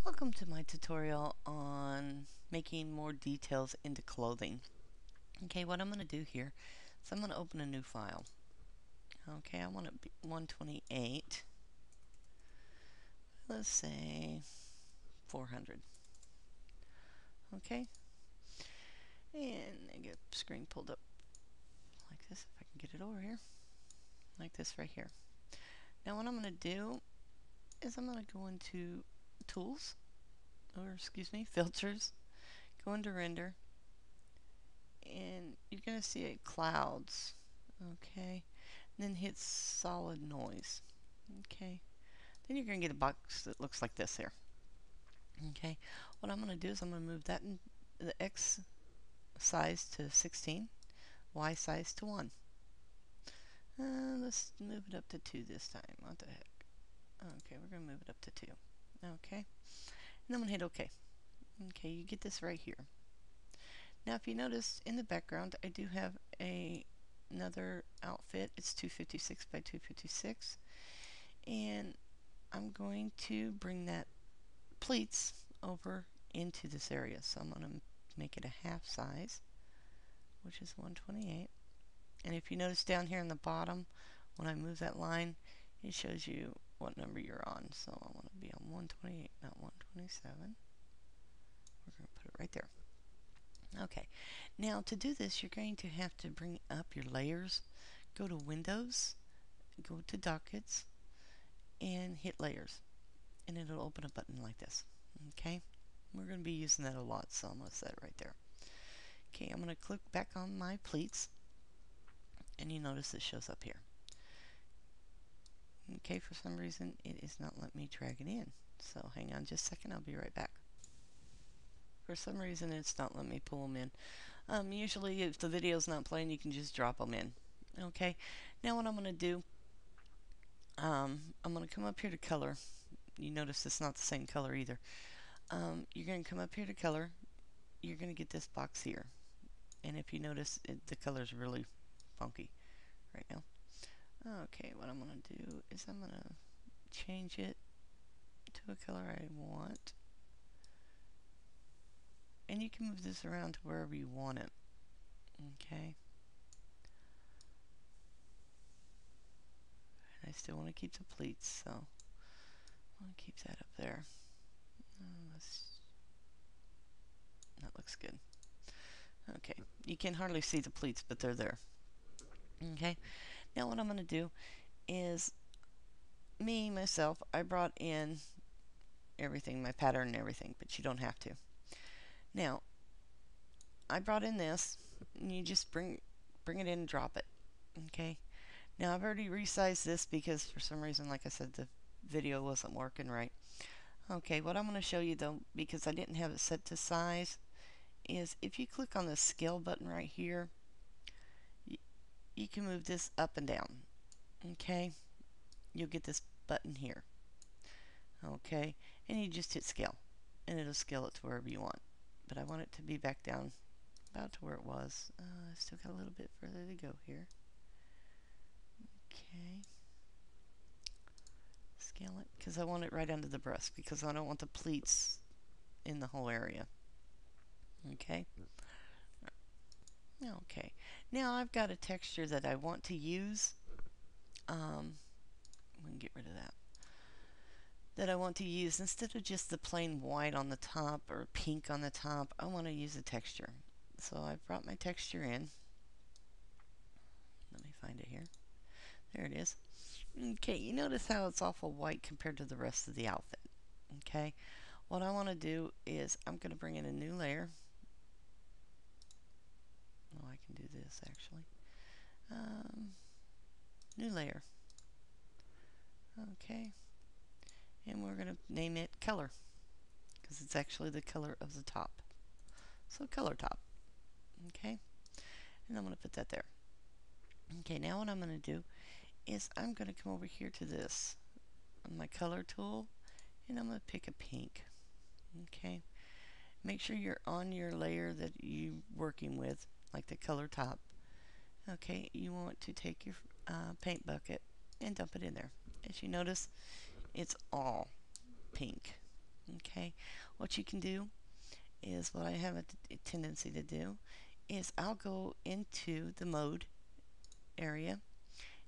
Welcome to my tutorial on making more details into clothing. Okay, what I'm going to do here is I'm going to open a new file. Okay, I want it 128. Let's say 400. Okay, and I get the screen pulled up like this, if I can get it over here, like this right here. Now what I'm going to do is I'm going to go into Tools, or excuse me, Filters, go into Render, and you're going to see it clouds. Okay, and then hit solid noise. Okay, then you're going to get a box that looks like this here. Okay, what I'm going to do is I'm going to move that in the X size to 16, Y size to 1. Let's move it up to 2 this time. What the heck? Okay, we're going to move it up to 2. Okay, and I'm going to hit OK. Okay, you get this right here. Now if you notice in the background I do have another outfit. It's 256 by 256, and I'm going to bring that pleats over into this area. So I'm going to make it a half size, which is 128. And if you notice down here in the bottom, when I move that line, it shows you what number you're on. So I want to be on 128, not 127. We're going to put it right there. Okay, now to do this, you're going to have to bring up your layers. Go to Windows, go to Dockets, and hit Layers. And it'll open a button like this. Okay, we're going to be using that a lot, so I'm going to set it right there. Okay, I'm going to click back on my pleats, and you notice it shows up here. Okay, for some reason it is not letting me drag it in, so hang on just a second, I'll be right back. For some reason it's not letting me pull them in. Usually if the video's not playing, you can just drop them in. Okay, now what I'm going to do, I'm going to come up here to color. You notice it's not the same color either. You're going to come up here to color. You're going to get this box here, and if you notice the color's really funky right now. Okay, what I'm going to do is I'm going to change it to a color I want, and you can move this around to wherever you want it. Okay, and I still want to keep the pleats, so I'll keep that up there. That looks good. Okay, you can hardly see the pleats, but they're there. Okay, now what I'm going to do is, myself, I brought in everything, my pattern and everything, but you don't have to. Now, I brought in this, and you just bring it in and drop it. Okay, now I've already resized this because for some reason, like I said, the video wasn't working right. Okay, what I'm going to show you though, because I didn't have it set to size, is if you click on the scale button right here, you can move this up and down. Okay, you'll get this button here. Okay, and you just hit scale, and it'll scale it to wherever you want. But I want it to be back down about to where it was. I still got a little bit further to go here. Okay, scale it, because I want it right under the breast, because I don't want the pleats in the whole area. Okay. Okay, now I've got a texture that I want to use. We can get rid of that. That I want to use instead of just the plain white on the top or pink on the top. I want to use a texture. So I've brought my texture in. Let me find it here. There it is. Okay, you notice how it's awful white compared to the rest of the outfit. Okay, what I want to do is I'm going to bring in a new layer. Oh, I can do this actually. New layer. Okay, and we're going to name it color, because it's actually the color of the top. So color top. Okay, and I'm going to put that there. Okay, now what I'm going to do is I'm going to come over here to this on my color tool, and I'm going to pick a pink. Okay, make sure you're on your layer that you're working with, like the color top. Okay, you want to take your paint bucket and dump it in there. As you notice, it's all pink. Okay, what you can do is, what I have a tendency to do is I'll go into the mode area and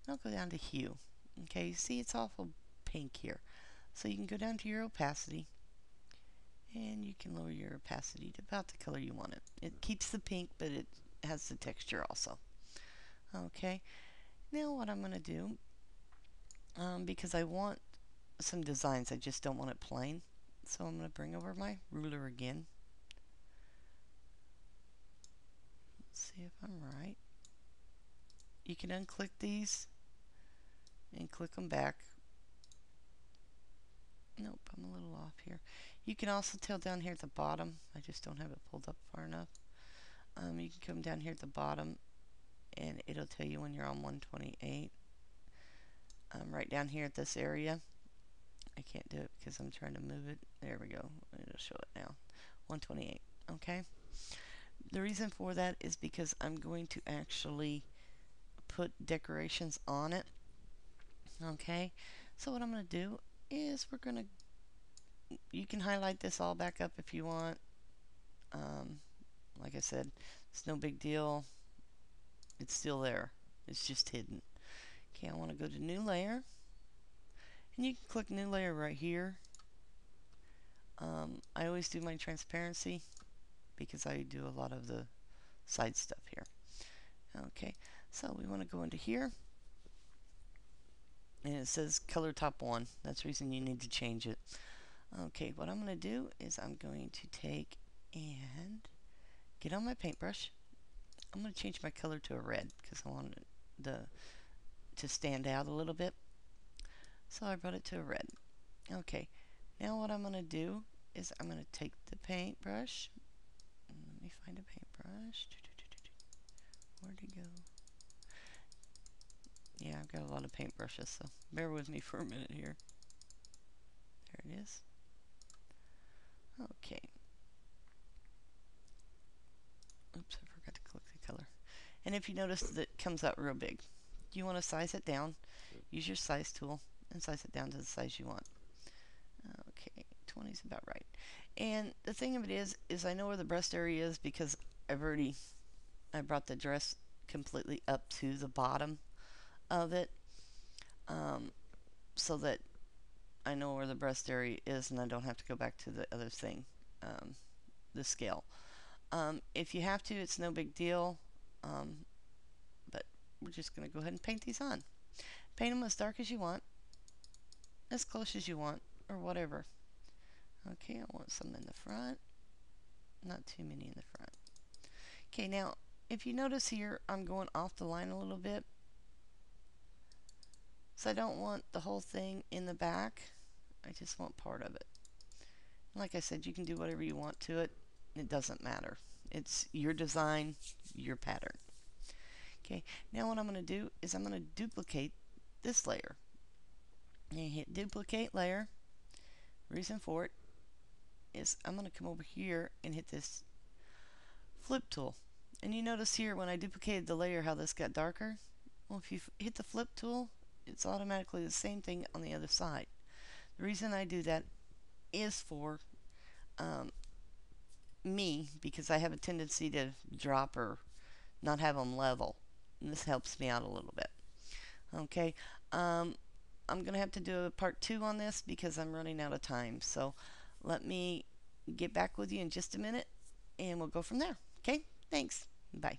I'll go down to hue. Okay, you see it's awful pink here. So you can go down to your opacity and you can lower your opacity to about the color you want it. It keeps the pink, but it has the texture also. Okay, now what I'm going to do, because I want some designs, I just don't want it plain. So I'm going to bring over my ruler again. Let's see if I'm right. You can unclick these and click them back. Nope, I'm a little off here. You can also tell down here at the bottom, I just don't have it pulled up far enough. You can come down here at the bottom and it'll tell you when you're on 128. Right down here at this area, I can't do it because I'm trying to move it. There we go. It'll show it now. 128. Okay. The reason for that is because I'm going to actually put decorations on it. Okay. So what I'm going to do is you can highlight this all back up if you want. Like I said, it's no big deal. It's still there. It's just hidden. Okay, I want to go to new layer. And you can click new layer right here. I always do my transparency because I do a lot of the side stuff here. Okay, so we want to go into here. And it says color top 1. That's the reason you need to change it. Okay, what I'm going to do is I'm going to take and get on my paintbrush. I'm going to change my color to a red because I want it to stand out a little bit. So I brought it to a red. Okay, now what I'm going to do is I'm going to take the paintbrush. Let me find a paintbrush. Where'd it go? Yeah, I've got a lot of paintbrushes, so bear with me for a minute here. There it is. Okay. Oops, I forgot to click the color. And if you notice that it comes out real big, you want to size it down. Use your size tool and size it down to the size you want. Okay, 20 is about right. And the thing of it is I know where the breast area is because I brought the dress completely up to the bottom of it, so that I know where the breast area is and I don't have to go back to the other thing, the scale. If you have to, it's no big deal, but we're just going to go ahead and paint these on. Paint them as dark as you want, as close as you want, or whatever. Okay, I want some in the front, not too many in the front. Okay, now if you notice here, I'm going off the line a little bit. So I don't want the whole thing in the back. I just want part of it. Like I said, you can do whatever you want to it. It doesn't matter. It's your design, your pattern. Okay, now what I'm going to do is I'm going to duplicate this layer. And hit duplicate layer. Reason for it is I'm going to come over here and hit this flip tool. And you notice here when I duplicated the layer how this got darker. Well, if you hit the flip tool, it's automatically the same thing on the other side. The reason I do that is for me, because I have a tendency to drop or not have them level. And this helps me out a little bit. Okay, I'm going to have to do a part 2 on this because I'm running out of time. So let me get back with you in just a minute and we'll go from there. Okay, thanks. Bye.